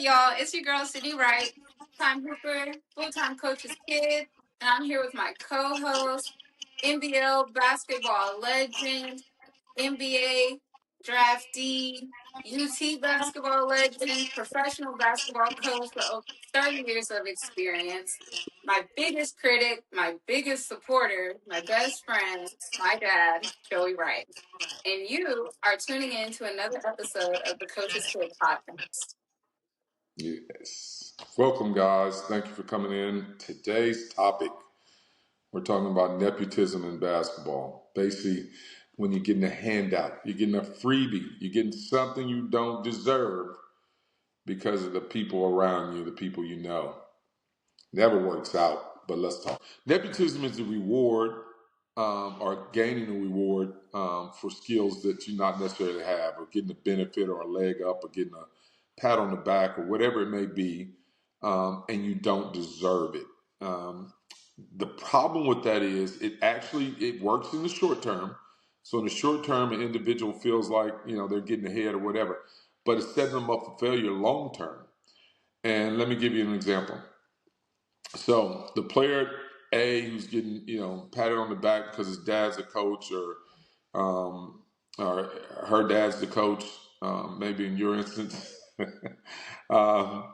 y'all? It's your girl, Sydney Wright, time hooper, full-time coach's kid, and I'm here with my co-host, NBL basketball legend, NBA draftee, UT basketball legend, professional basketball coach with over 30 years of experience, my biggest critic, my biggest supporter, my best friend, my dad, Joey Wright. And you are tuning in to another episode of the Coach's Kid podcast. Yes. Welcome, guys. Thank you for coming in. Today's topic, we're talking about nepotism in basketball. Basically, when you're getting a handout, you're getting a freebie, you're getting something you don't deserve because of the people around you, the people you know. Never works out, but let's talk. Nepotism is a reward or gaining a reward for skills that you not necessarily have, or getting a benefit or a leg up or getting a pat on the back or whatever it may be, and you don't deserve it. The problem with that is it works in the short term. So in the short term, an individual feels like they're getting ahead or whatever, but it's setting them up for failure long term. And let me give you an example. So the player A who's getting, patted on the back because his dad's a coach or her dad's the coach, maybe in your instance, um,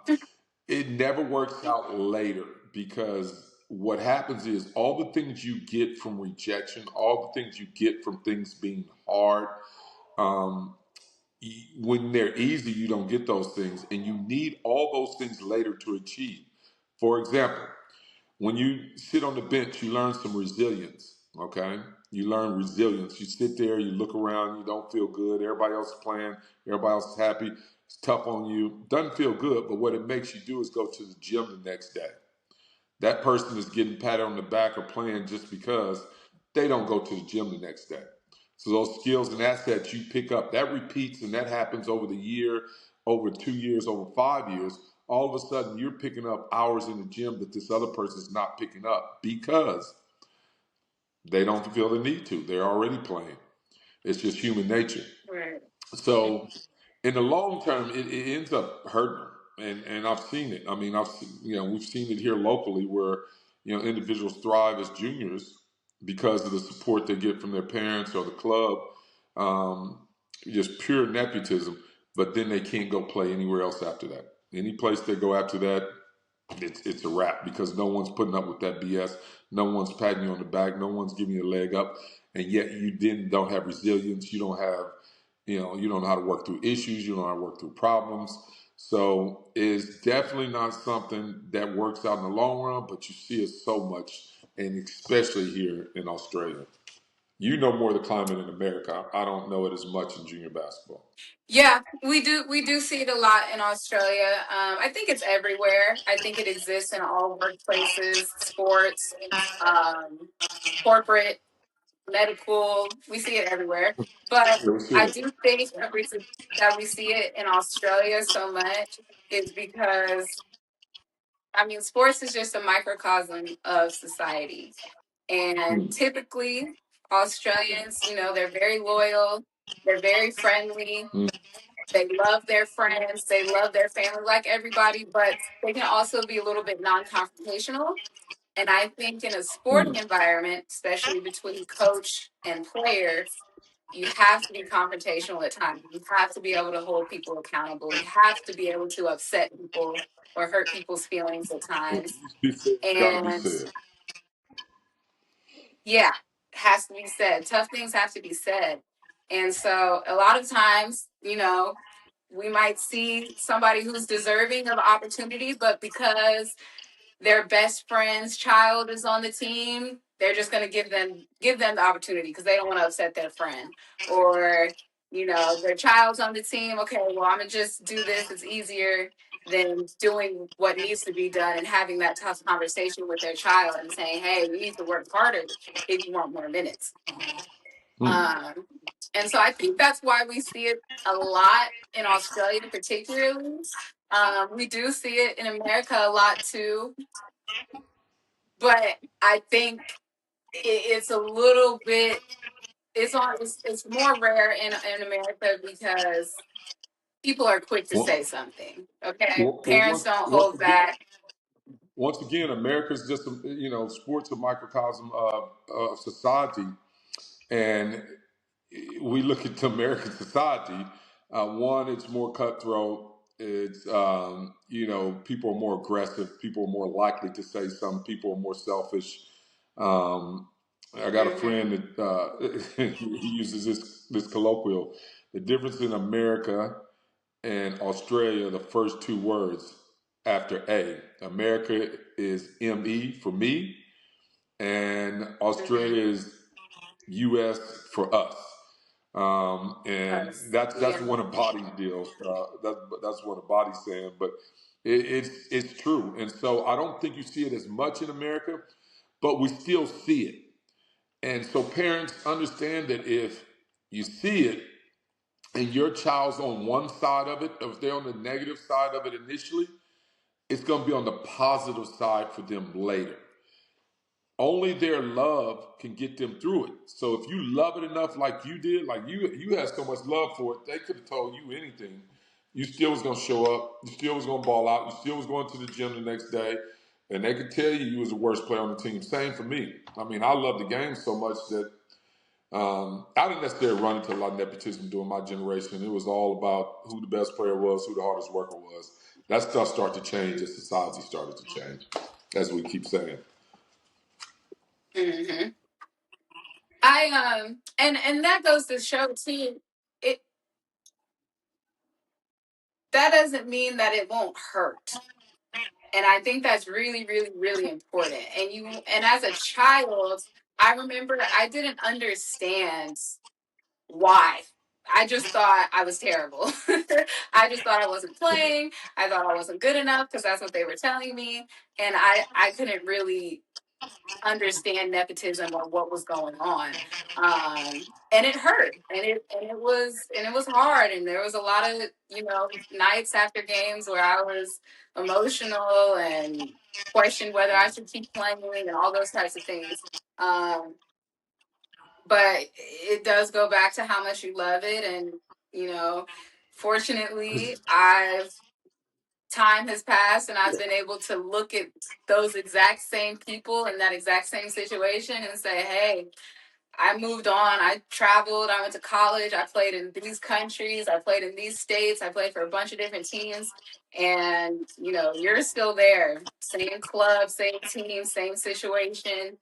it never works out later because what happens is all the things you get from rejection, all the things you get from things being hard, um, when they're easy, you don't get those things, and you need all those things later to achieve. For example, when you sit on the bench, you learn some resilience, okay? You learn resilience. You sit there, you look around, you don't feel good. Everybody else is playing, everybody else is happy. It's tough on you. Doesn't feel good, but what it makes you do is go to the gym the next day. That person is getting patted on the back or playing just because they don't go to the gym the next day. So those skills and assets you pick up, that repeats, and that happens over the year, over 2 years, over 5 years. All of a sudden, you're picking up hours in the gym that this other person is not picking up because they don't feel the need to. They're already playing. It's just human nature. Right. So in the long term, it ends up hurting them. And I've seen it. I mean, we've seen it here locally where individuals thrive as juniors because of the support they get from their parents or the club, um, just pure nepotism. But then they can't go play anywhere else after that. Any place they go after that, it's a wrap because no one's putting up with that BS. No one's patting you on the back. No one's giving you a leg up, and yet you then don't have resilience. You don't have, you don't know how to work through issues. You don't know how to work through problems. So it's definitely not something that works out in the long run, but you see it so much, and especially here in Australia. You know more of the climate in America. I don't know it as much in junior basketball. Yeah, we do see it a lot in Australia. I think it's everywhere. I think it exists in all workplaces, sports, um, corporate, medical. We see it everywhere. But Yeah, we see I it. do think the reason that we see it in Australia so much is because sports is just a microcosm of society. And Mm, typically, Australians, they're very loyal, they're very friendly, mm, they love their friends, they love their family like everybody, but they can also be a little bit non confrontational. And I think in a sporting mm. environment, especially between coach and player, you have to be confrontational at times. You have to be able to hold people accountable. You have to be able to upset people or hurt people's feelings at What times. needs to be said, got to be And said. yeah, has to be said. Tough things have to be said. And so a lot of times, we might see somebody who's deserving of opportunity, but because their best friend's child is on the team, they're just going to give them the opportunity because they don't want to upset their friend. Or their child's on the team. Okay, well, I'm gonna just do this. It's easier than doing what needs to be done and having that tough conversation with their child and saying, hey, we need to work harder if you want more minutes. Mm. um, and so I think that's why we see it a lot in Australia particularly. We do see it in America a lot too, but I think it's a little bit it's more rare in America because people are quick to Well, say something. Okay, well, parents don't once hold again, back. America's just sports a microcosm of society, and we look at American society. One, it's more cutthroat. It's people are more aggressive. People are more likely to say something. People are more selfish. Um, I got a Hmm. friend that he uses this colloquial. The difference in America and Australia, the first two words after A. America is ME for me, and Hmm. Australia is US for us. And Us, that's yeah. one of Body's deals. That's one of Body's saying, but it's true. And so I don't think you see it as much in America, but we still see it. And so parents understand that if you see it and your child's on one side of it, if they're on the negative side of it initially, it's going to be on the positive side for them later. Only their love can get them through it. So if you love it enough like you did, like you had so much love for it, they could have told you anything. You still was gonna show up, you still was gonna ball out, you still was going to the gym the next day, and they could tell you was the worst player on the team. Same for me. I mean, I love the game so much that I didn't necessarily run into a lot of nepotism during my generation. It was all about who the best player was, who the hardest worker was. That stuff started to change as society started to change, as we keep saying. Hmm. And that goes to show too. It That doesn't mean that it won't hurt. And I think that's really, really, really important. And as a child, I remember I didn't understand why. I just thought I was terrible. I just thought I wasn't playing. I thought I wasn't good enough because that's what they were telling me. And I couldn't really understand nepotism or what was going on. And it hurt, and it was hard, and there was a lot of nights after games where I was emotional and questioned whether I should keep playing and all those types of things. Um, but it does go back to how much you love it, and you know, fortunately, I've time has passed and I've been able to look at those exact same people in that exact same situation and say, hey, I moved on. I traveled. I went to college. I played in these countries. I played in these states. I played for a bunch of different teams. And, you're still there. Same club, same team, same situation.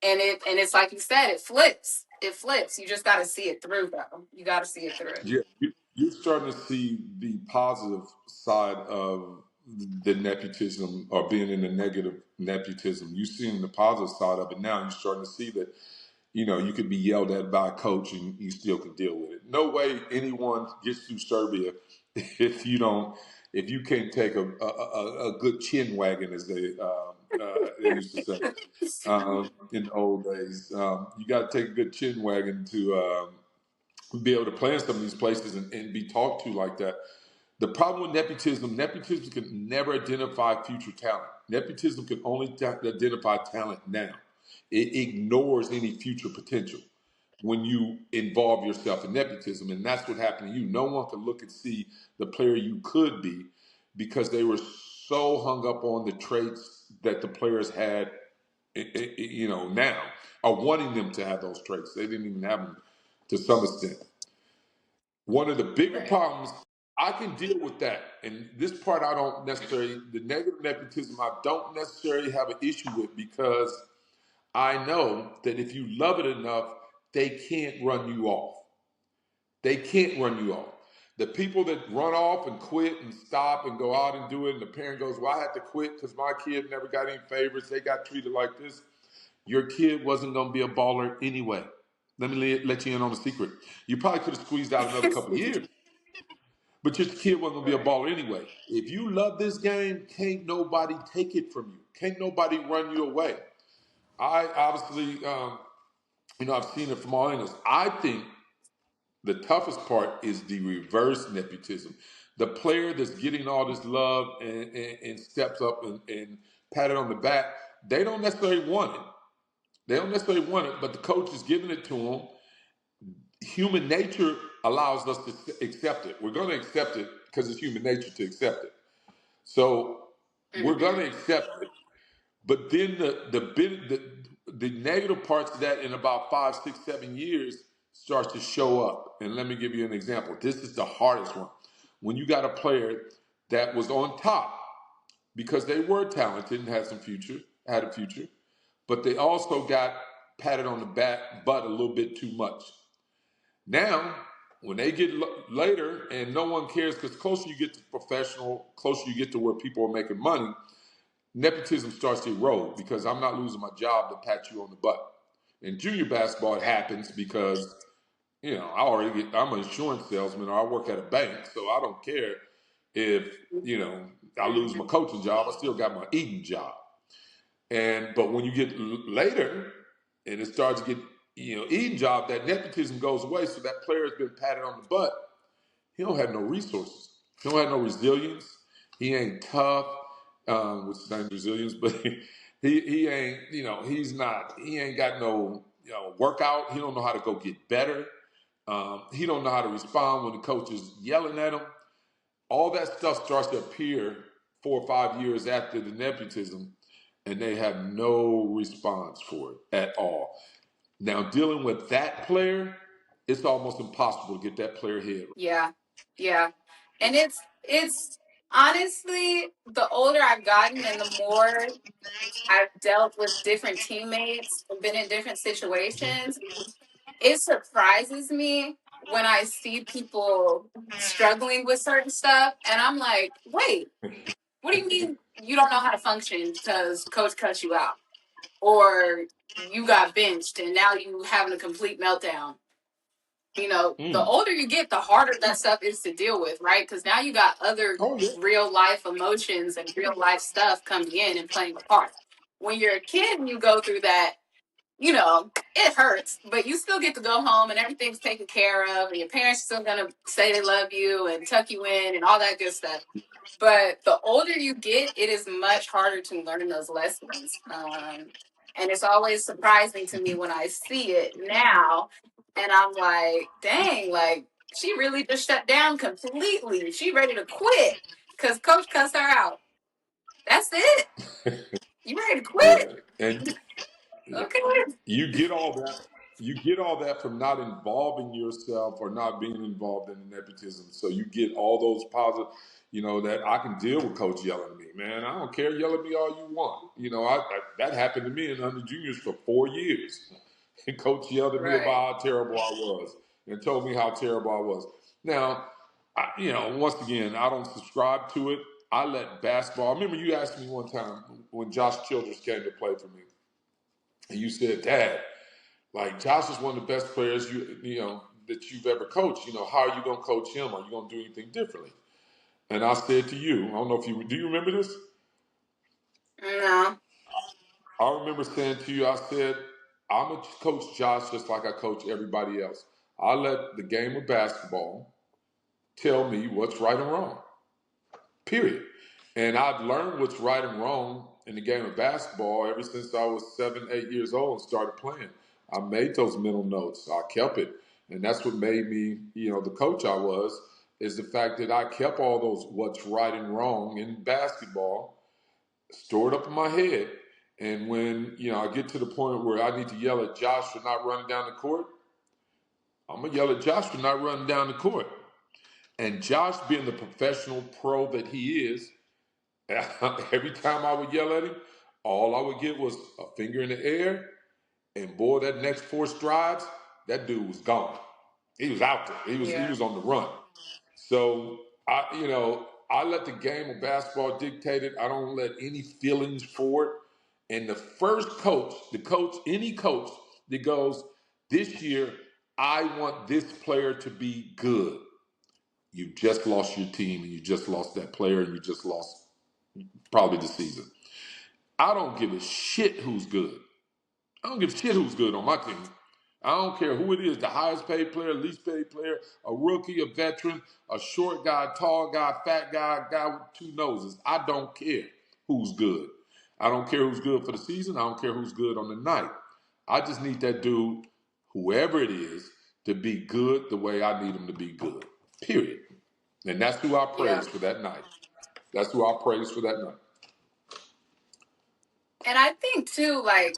And it's like you said, it flips. It flips. You just got to see it through, though. You got to see it through. Yeah, you're starting to see the positive side of the nepotism or being in the negative nepotism. You're seeing the positive side of it now. You're starting to see that, you could be yelled at by a coach and you still can deal with it. No way anyone gets through Serbia if if you can't take a good chin wagon, as they used to say in the old days. You got to take a good chin wagon to. Be able to play in some of these places and be talked to like that. The problem with nepotism can never identify future talent. Nepotism can only identify talent now. It ignores any future potential when you involve yourself in nepotism. And that's what happened to you. No one can look and see the player you could be because they were so hung up on the traits that the players had, now, or wanting them to have those traits. They didn't even have them to some extent. One of the bigger Right. problems, I can deal with that. And this part I don't necessarily, the negative nepotism, I don't necessarily have an issue with because I know that if you love it enough, they can't run you off. They can't run you off. The people that run off and quit and stop and go out and do it, and the parent goes, well, I had to quit because my kid never got any favors. They got treated like this. Your kid wasn't going to be a baller anyway. Let me let you in on a secret. You probably could have squeezed out another couple of years. But your kid wasn't gonna be a Right. baller anyway. If you love this game, can't nobody take it from you. Can't nobody run you away. I obviously, I've seen it from all angles. I think the toughest part is the reverse nepotism. The player that's getting all this love and steps up and patted on the back, they don't necessarily want it. They don't necessarily want it, but the coach is giving it to them. Human nature allows us to accept it. We're going to accept it because it's human nature to accept it. So we're going Mm-hmm. to accept it. But then the negative parts of that in about 5, 6, 7 years starts to show up. And let me give you an example. This is the hardest one. When you got a player that was on top because they were talented and had a future, but they also got patted on the butt a little bit too much. Now, when they get later and no one cares, because closer you get to professional, closer you get to where people are making money, nepotism starts to erode because I'm not losing my job to pat you on the butt. In junior basketball, it happens because I'm an insurance salesman or I work at a bank, so I don't care if I lose my Mm-hmm. coaching job. I still got my eating job. But when you get later and it starts to get eating job, that nepotism goes away. So that player has been patted on the butt. He don't have no resources. He don't have no resilience. He ain't tough, which is not resilience, but he ain't he ain't got no workout. He don't know how to go get better. He don't know how to respond when the coach is yelling at him. All that stuff starts to appear 4 or 5 years after the nepotism, and they have no response for it at all. Now, dealing with that player, it's almost impossible to get that player head. Yeah. Yeah. And it's honestly, the older I've gotten and the more I've dealt with different teammates and been in different situations, it surprises me when I see people struggling with certain stuff. And I'm like, wait, what do you mean you don't know how to function because coach cut you out? Or you got benched and now you having a complete meltdown? The Mm. older you get, the harder that stuff is to deal with, right? Because now you got other Oh yeah. real life emotions and real life stuff coming in and playing a part. When you're a kid and you go through that, it hurts, but you still get to go home and everything's taken care of, and your parents are still gonna say they love you and tuck you in and all that good stuff. But the older you get, it is much harder to learn those lessons. And it's always surprising to me when I see it now, and I'm like, dang, like she really just shut down completely. She ready to quit because coach cussed her out. That's it. You ready to Yeah. quit? And Okay. you get all that. You get all that from not involving yourself or not being involved in the nepotism. So you get all those positive, that I can deal with coach yelling at me, man. I don't care, yell at me all you want. That happened to me in under juniors for 4 years. And coach yelled at me Right. about how terrible I was and told me how terrible I was. Now, once again, I don't subscribe to it. I let basketball. I remember you asked me one time when Josh Childress came to play for me, and you said, "Dad, like Josh is one of the best players that you've ever coached. How are you going to coach him? Are you going to do anything differently?" And I said to you, I don't know if you remember this. No. I remember saying to you, I said, "I'm gonna coach Josh just like I coach everybody else. I let the game of basketball tell me what's right and wrong. Period. And I've learned what's right and wrong in the game of basketball ever since I was 7, 8 years old and started playing. I made those mental notes. I kept it. And that's what made me, the coach I was, is the fact that I kept all those what's right and wrong in basketball stored up in my head. And when, I get to the point where I need to yell at Josh for not running down the court, I'm going to yell at Josh for not running down the court. And Josh, being the professional pro that he is, every time I would yell at him, all I would get was a finger in the air, and boy, that next 4 strides, that dude was gone. He was out there. He Yeah. was on the run. So I let the game of basketball dictate it. I don't let any feelings for it. And the first coach, any coach that goes, "This year, I want this player to be good." You just lost your team, and you just lost that player, and you just lost probably the season. I don't give a shit who's good. I don't give a shit who's good on my team. I don't care who it is, the highest paid player, least paid player, a rookie, a veteran, a short guy, tall guy, fat guy, guy with 2 noses. I don't care who's good. I don't care who's good for the season. I don't care who's good on the night. I just need that dude, whoever it is, to be good the way I need them to be good. Period. And that's who I Yeah. praise for that night. That's who I praise for that night. And I think too, like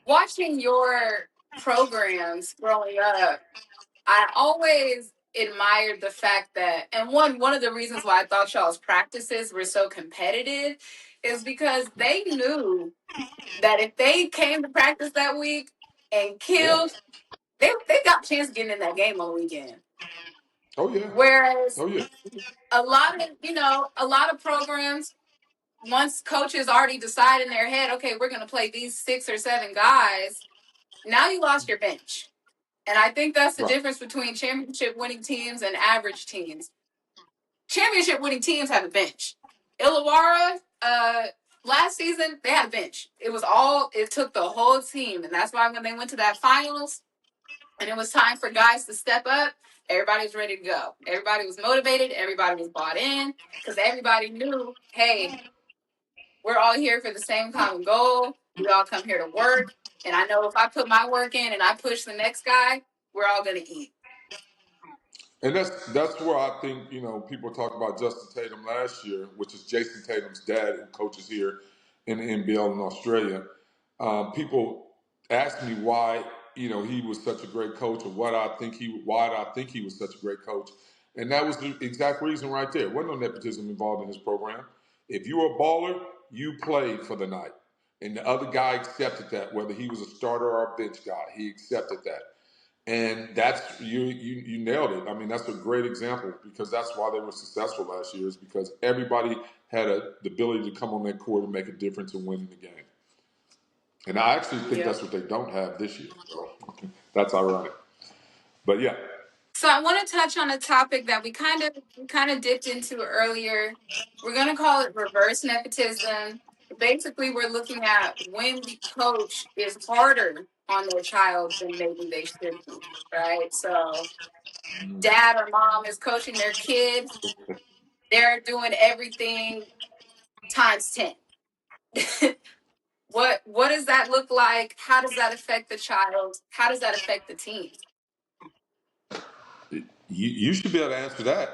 watching your programs growing up, I always admired the fact that, and one of the reasons why I thought y'all's practices were so competitive is because they knew that if they came to practice that week and Yeah. killed, they got a chance of getting in that game on the weekend. Oh yeah. Whereas Oh yeah. a lot of programs, once coaches already decide in their head, okay, we're going to play these 6 or 7 guys, now you lost your bench. And I think that's the Right. difference between championship winning teams and average teams. Championship winning teams have a bench. Illawarra, last season, they had a bench. It took the whole team. And that's why when they went to that finals and it was time for guys to step up, everybody was ready to go. Everybody was motivated. Everybody was bought in because everybody knew, hey, we're all here for the same common goal. We all come here to work. And I know if I put my work in and I push the next guy, we're all going to eat. And that's where I think, people talk about Justin Tatum last year, which is Jason Tatum's dad, who coaches here in the NBL in Australia. People ask me why he was such a great coach, or why I think he was such a great coach, and that was the exact reason right there. There wasn't no nepotism involved in his program. If you were a baller, you played for the night, and the other guy accepted that, whether he was a starter or a bench guy, he accepted that. And that's you nailed it. I mean, that's a great example because that's why they were successful last year, is because everybody had the ability to come on that court and make a difference and win the game. And I actually think Yeah. that's what they don't have this year. So that's ironic. But yeah. So I want to touch on a topic that we kind of dipped into earlier. We're going to call it reverse nepotism. Basically, we're looking at when the coach is harder on their child than maybe they should be, right? So dad or mom is coaching their kid, they're doing everything times 10. What does that look like? How does that affect the child? How does that affect the team? You should be able to answer that.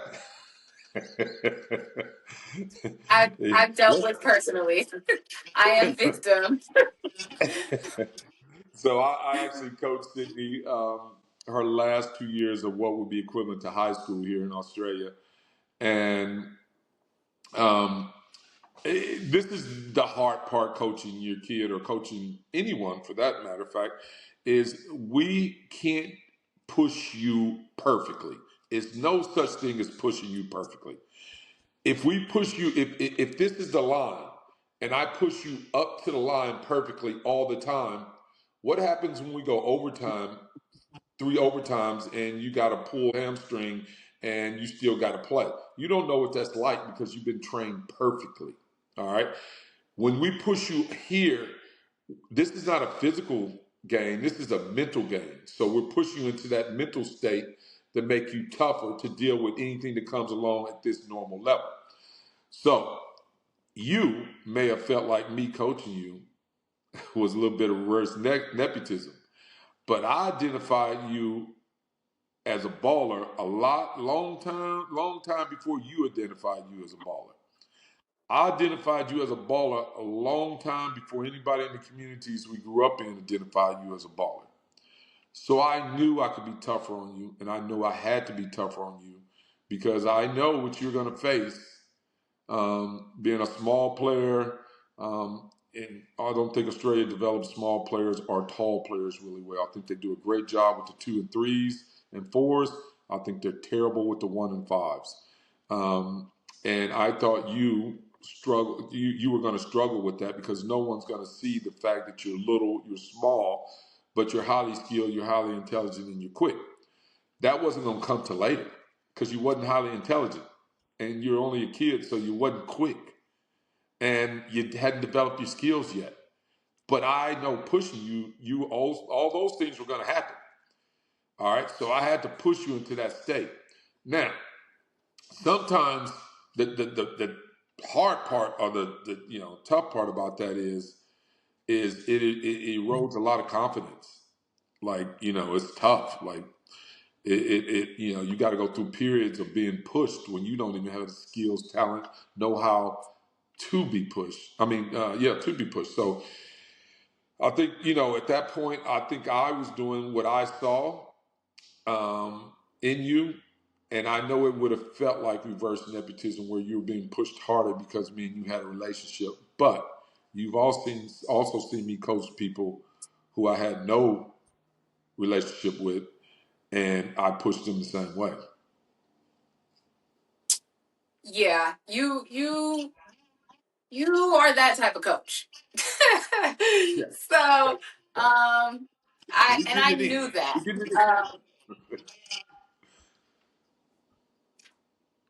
I've dealt with personally. I am victim. So I actually coached Sydney her last 2 years of what would be equivalent to high school here in Australia. And um, this is the hard part, coaching your kid or coaching anyone for that matter of fact, is we can't push you perfectly. It's no such thing as pushing you perfectly. If we push you, if this is the line and I push you up to the line perfectly all the time, what happens when we go overtime, 3 overtimes, and you got to pull hamstring and you still got to play? You don't know what that's like because you've been trained perfectly. All right. When we push you here, this is not a physical game. This is a mental game. So we're pushing you into that mental state to make you tougher to deal with anything that comes along at this normal level. So you may have felt like me coaching you was a little bit of reverse nepotism, but I identified you as a baller long time before you identified you as a baller. I identified you as a baller a long time before anybody in the communities we grew up in identified you as a baller. So I knew I could be tougher on you, and I knew I had to be tougher on you because I know what you're going to face. Being a small player, and I don't think Australia develops small players or tall players really well. I think they do a great job with the 2 and 3s and 4s. I think they're terrible with the 1 and 5s. And I thought you were going to struggle with that because no one's going to see the fact that you're little, you're small, but you're highly skilled, you're highly intelligent, and you're quick. That wasn't going to come to later because you wasn't highly intelligent and you're only a kid, so you wasn't quick and you hadn't developed your skills yet. But I know pushing you all those things were going to happen. All right, so I had to push you into that state. Now, sometimes the hard part or the tough part about that is it erodes a lot of confidence. Like, it's tough. Like you got to go through periods of being pushed when you don't even have the skills, talent, know how to be pushed. I mean, to be pushed. So I think, at that point, I think I was doing what I saw in you. And I know it would have felt like reverse nepotism where you were being pushed harder because me and you had a relationship. But you've also seen me coach people who I had no relationship with, and I pushed them the same way. Yeah, you are that type of coach. Yeah. So, We and getting I it in. knew that. We getting it in. Um,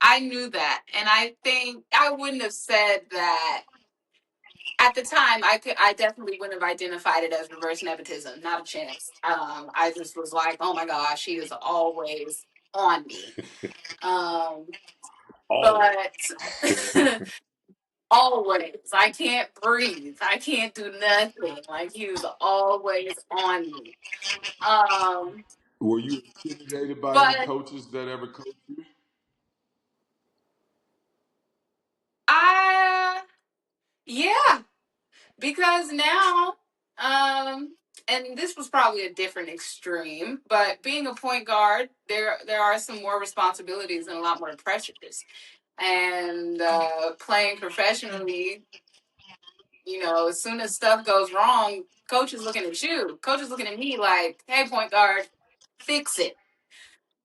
I knew that, and I think I wouldn't have said that at the time. I definitely wouldn't have identified it as reverse nepotism. Not a chance. I just was like, oh my gosh, she is always on me. Um, Always. but always, I can't breathe. I can't do nothing. Like he was always on me. Um, Were you intimidated by any but coaches that ever coached you? I, yeah, because now, um, and this was probably a different extreme, but being a point guard, there are some more responsibilities and a lot more pressures. And playing professionally, as soon as stuff goes wrong, coach is looking at you. Coach is looking at me like, "Hey, point guard, fix it."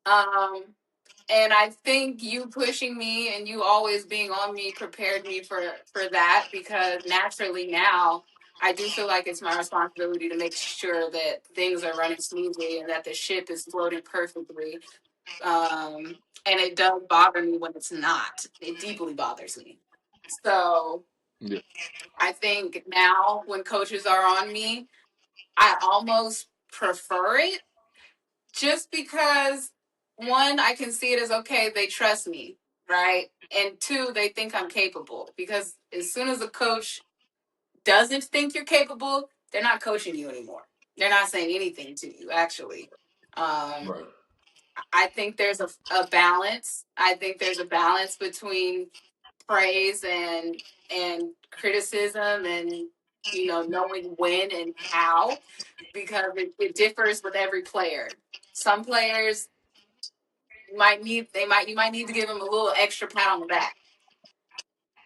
Um, and I think you pushing me and you always being on me prepared me for that, because naturally now I do feel like it's my responsibility to make sure that things are running smoothly and that the ship is floating perfectly. And it does bother me when it's not. It deeply bothers me. So Yeah. I think now when coaches are on me, I almost prefer it, just because one, I can see it as okay, they trust me, right? And two, they think I'm capable. Because as soon as a coach doesn't think you're capable, they're not coaching you anymore. They're not saying anything to you, actually. Um, Right. I think there's a balance. I think there's a balance between praise and criticism, and knowing when and how, because it differs with every player. Some players you might need to give them a little extra pat on the back.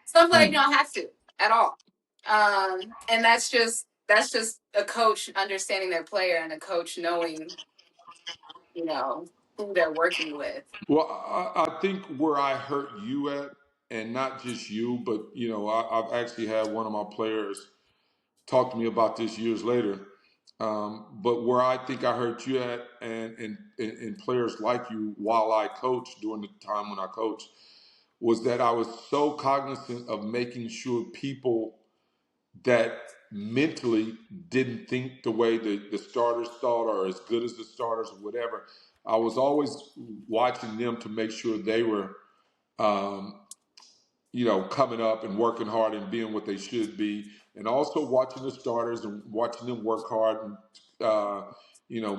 Some players you Mm. don't have to at all. And that's just a coach understanding their player and a coach knowing you know who they're working with. Well, I think where I hurt you at, and not just you, but I've actually had one of my players talk to me about this years later. But where I think I hurt you at, and players like you, while I coached during the time when I coached, was that I was so cognizant of making sure people that mentally didn't think the way the starters thought, or as good as the starters or whatever. I was always watching them to make sure they were, um, coming up and working hard and being what they should be, and also watching the starters and watching them work hard and,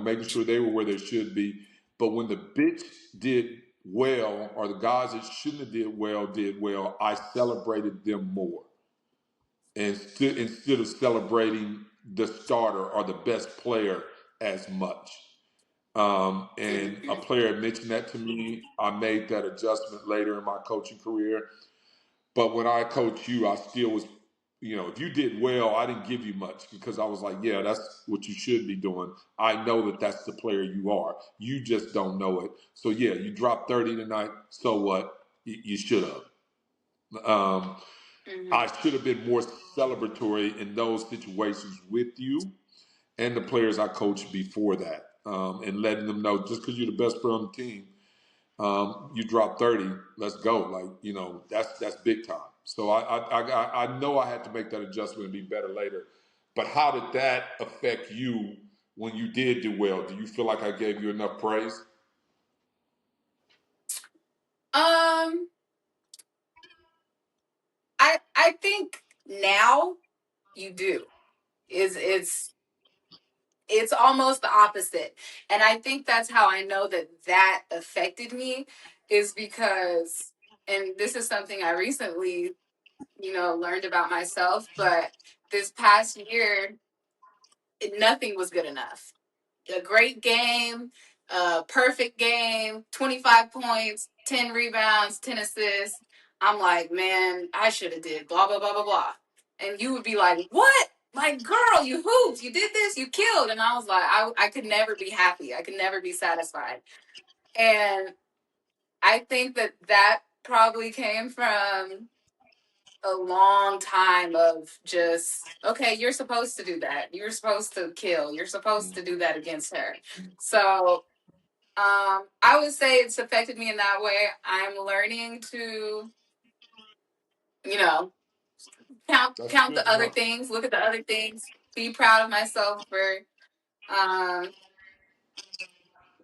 making sure they were where they should be. But when the bitch did well, or the guys that shouldn't have did well, I celebrated them more, instead of celebrating the starter or the best player as much. And a Mm-hmm. player had mentioned that to me. I made that adjustment later in my coaching career. But when I coached you, I still was, if you did well, I didn't give you much because I was like, yeah, that's what you should be doing. I know that that's the player you are. You just don't know it. So, yeah, you dropped 30 tonight. So what? You should have. Mm-hmm. I should have been more celebratory in those situations with you and the players I coached before that, and letting them know just because you're the best player on the team, you dropped 30. Let's go. Like that's big time. So I know I had to make that adjustment and be better later. But how did that affect you when you did do well? Do you feel like I gave you enough praise? um I think now you do. Is it's it's almost the opposite. And I think that's how I know that that affected me, is because, and this is something I recently, learned about myself, but this past year, nothing was good enough. A great game, a perfect game, 25 points, 10 rebounds, 10 assists. I'm like, man, I should have did blah, blah, blah, blah, blah. And you would be like, what? Like, girl, you hooped, you did this, you killed. And I was like, I could never be happy. I could never be satisfied. And I think that that probably came from a long time of just, okay, you're supposed to do that. You're supposed to kill. You're supposed to do that against her. So I would say it's affected me in that way. I'm learning to, you know, count That's count good the to other know. things, look at the other things, be proud of myself for um,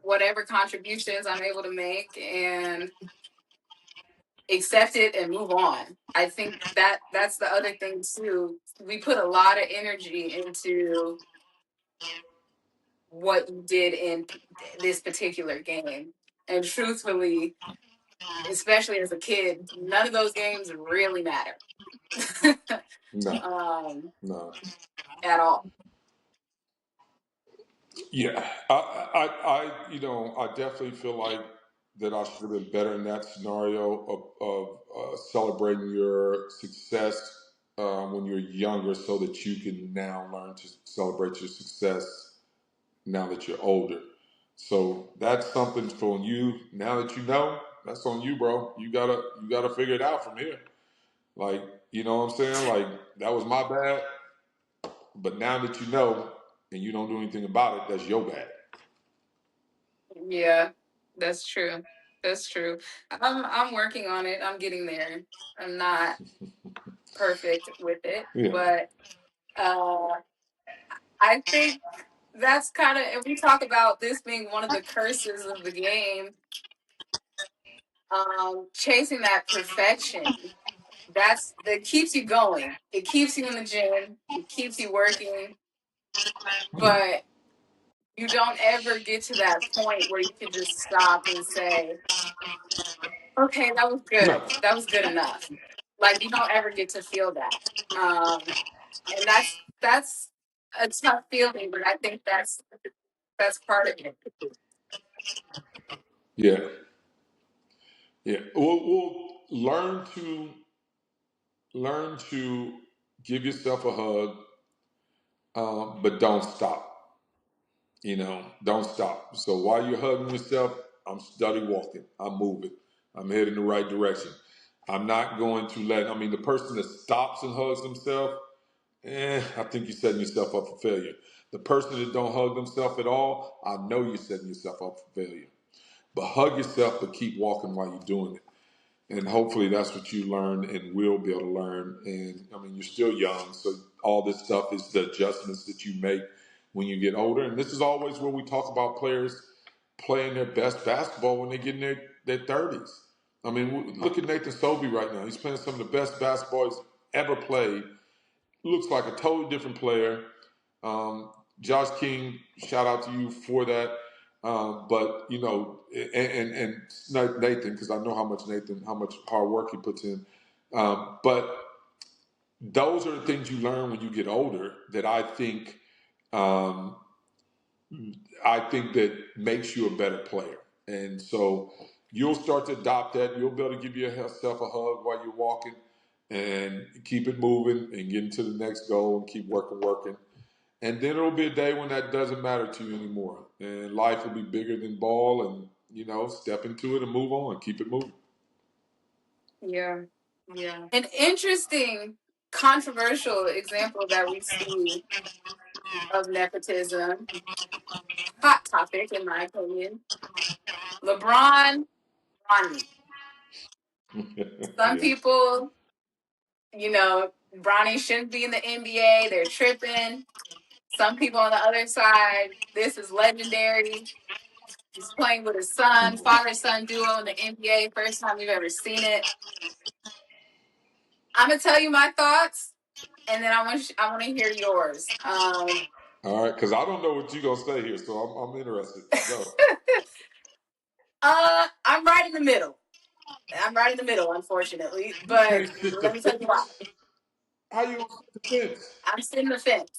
whatever contributions I'm able to make, and accept it and move on. I think that that's the other thing too. We put a lot of energy into what you did in this particular game, and truthfully, especially as a kid, none of those games really matter. No, um, no. at all. Yeah, I definitely feel like that I should have been better in that scenario of celebrating your success when you're younger, so that you can now learn to celebrate your success now that you're older. So that's something for you. Now that you know, that's on you, bro. You gotta figure it out from here. Like, you know what I'm saying? Like, that was my bad, but now that you know and you don't do anything about it, that's your bad. Yeah, that's true. That's true. I'm working on it. I'm getting there. I'm not perfect with it, Yeah. but uh, I think that's kind of, if we talk about this being one of the curses of the game, chasing that perfection. That keeps you going. It keeps you in the gym. It keeps you working, but you don't ever get to that point where you can just stop and say, okay, that was No. good. That was good enough. Like, you don't ever get to feel that. And that's a tough feeling, but I think that's part of it. Yeah. Yeah. We'll learn to give yourself a hug, but don't stop. Don't stop. So while you're hugging yourself, I'm steady walking. I'm moving. I'm heading in the right direction. I'm not going to let. I mean, the person that stops and hugs themselves, I think you're setting yourself up for failure. The person that don't hug themselves at all, I know you're setting yourself up for failure. But hug yourself, but keep walking while you're doing it. And hopefully that's what you learn and will be able to learn. And I mean, you're still young, so all this stuff is the adjustments that you make when you get older. And this is always where we talk about players playing their best basketball when they get in their 30s. I mean, look at Nathan Sobey right now. He's playing some of the best basketball he's ever played. Looks like a totally different player. Um, Josh King, shout out to you for that. But and Nathan, because I know how much hard work he puts in. But those are the things you learn when you get older that um, I think that makes you a better player. And so you'll start to adopt that. You'll be able to give yourself a hug while you're walking and keep it moving and get into the next goal and keep working. And then it'll be a day when that doesn't matter to you anymore. And life will be bigger than ball and, step into it and move on, keep it moving. Yeah. Yeah. An interesting, controversial example that we see of nepotism, hot topic in my opinion. LeBron, Ronnie. Some Yeah. people, Bronny shouldn't be in the NBA. They're tripping. Some people on the other side, this is legendary. He's playing with his son, father-son duo in the NBA. First time we've ever seen it. I'm gonna tell you my thoughts, and then I want to hear yours. All right, because I don't know what you're gonna say here, so I'm interested. Go. I'm right in the middle. I'm right in the middle, unfortunately. You But can't sit the let me tell you why. fence. How you gonna sit the fence, I'm sitting the fence.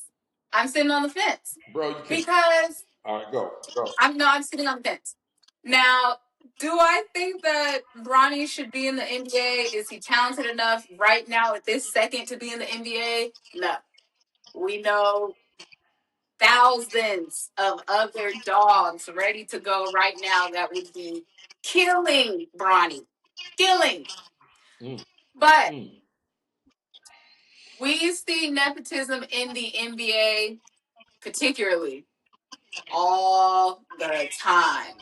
I'm sitting on the fence bro? You can't. because All right, go, go. I'm sitting on the fence. Now, do I think that Bronny should be in the NBA? Is he talented enough right now at this second to be in the NBA? No. We know thousands of other dogs ready to go right now that would be killing Bronny. Killing. Mm, But mm, we see nepotism in the NBA, particularly all the time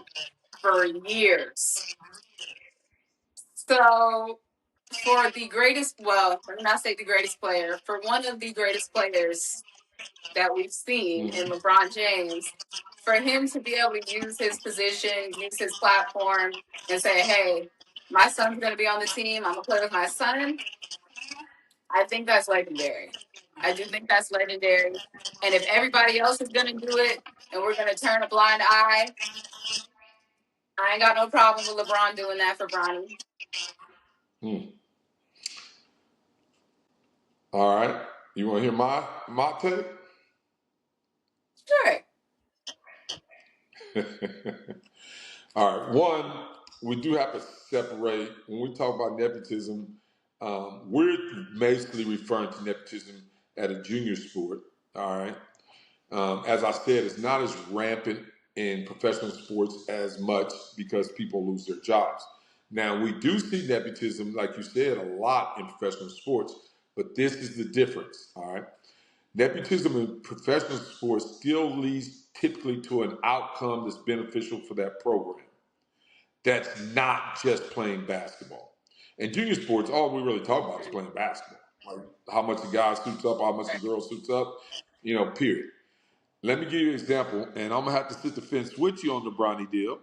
for years. So, for the greatest, well, let me not say the greatest player, for one of the greatest players that we've seen in mm, LeBron James, for him to be able to use his position, use his platform, and say, hey, my son's going to be on the team, I'm going to play with my son, I think that's legendary. I do think that's legendary. And if everybody else is going to do it and we're going to turn a blind eye, I ain't got no problem with LeBron doing that for Bronny. mm. All right. You want to hear my take? Sure. All right. One, we do have to separate when we talk about nepotism. We're basically referring to nepotism at a junior sport. All right. As I said, it's not as rampant in professional sports as much because people lose their jobs. Now, we do see nepotism, like you said, a lot in professional sports, but this is the difference. All right. Nepotism in professional sports still leads typically to an outcome that's beneficial for that program. That's not just playing basketball. In junior sports, all we really talk about is playing basketball. Like how much the guy suits up, how much the girl suits up, period. Let me give you an example, and I'm gonna have to sit the fence with you on the Bronny deal.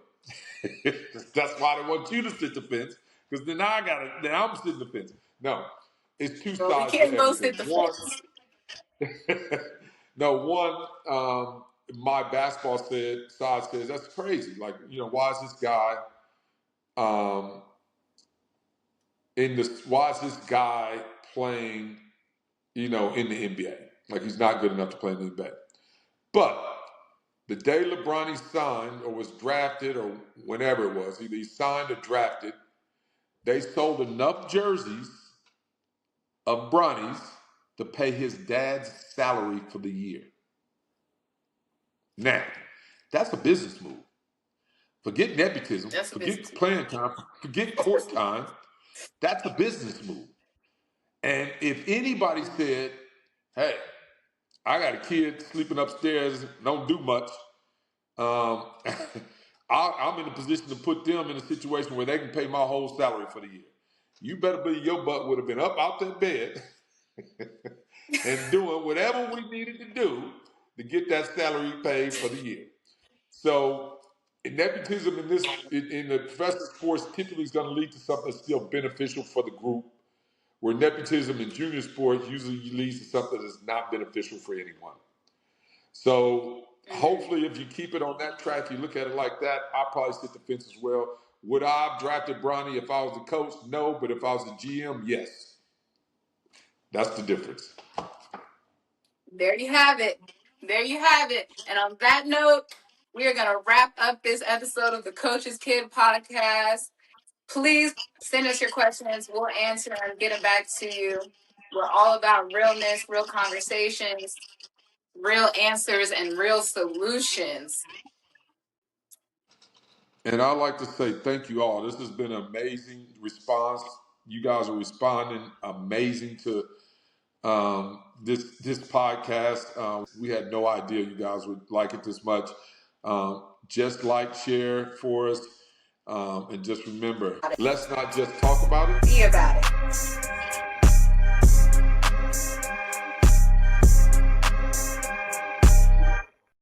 That's why I want you to sit the fence, because then I'm sitting the fence. No, it's two Well, we sides to can't both everything. sit the One, fence. no, one, my basketball side says that's crazy. Like, why is this guy um, why is this guy playing, in the NBA? Like he's not good enough to play in the NBA. But the day LeBron signed or was drafted or whenever it was, either he signed or drafted, they sold enough jerseys of Bronny's to pay his dad's salary for the year. Now, that's a business move. Forget nepotism, That's a business. forget playing time, forget court time. That's a business move. And if anybody said, hey, I got a kid sleeping upstairs, don't do much, um, I'm in a position to put them in a situation where they can pay my whole salary for the year. You better believe your butt would have been up out that bed and doing whatever we needed to do to get that salary paid for the year. So nepotism in the professional sports typically is going to lead to something that's still beneficial for the group, where nepotism in junior sports usually leads to something that's not beneficial for anyone. So hopefully, if you keep it on that track, you look at it like that, I'll probably sit the fence as well. Would I have drafted Bronny if I was the coach? No, but if I was the GM, yes. That's the difference. There you have it. There you have it. And on that note, we are going to wrap up this episode of the Coach's Kid podcast. Please send us your questions. We'll answer and get them back to you. We're all about realness, real conversations, real answers, and real solutions. And I'd like to say thank you all. This has been an amazing response. You guys are responding amazing to this podcast. We had no idea you guys would like it this much. Just like, share for us, and just remember, let's not just talk about it. Be about it.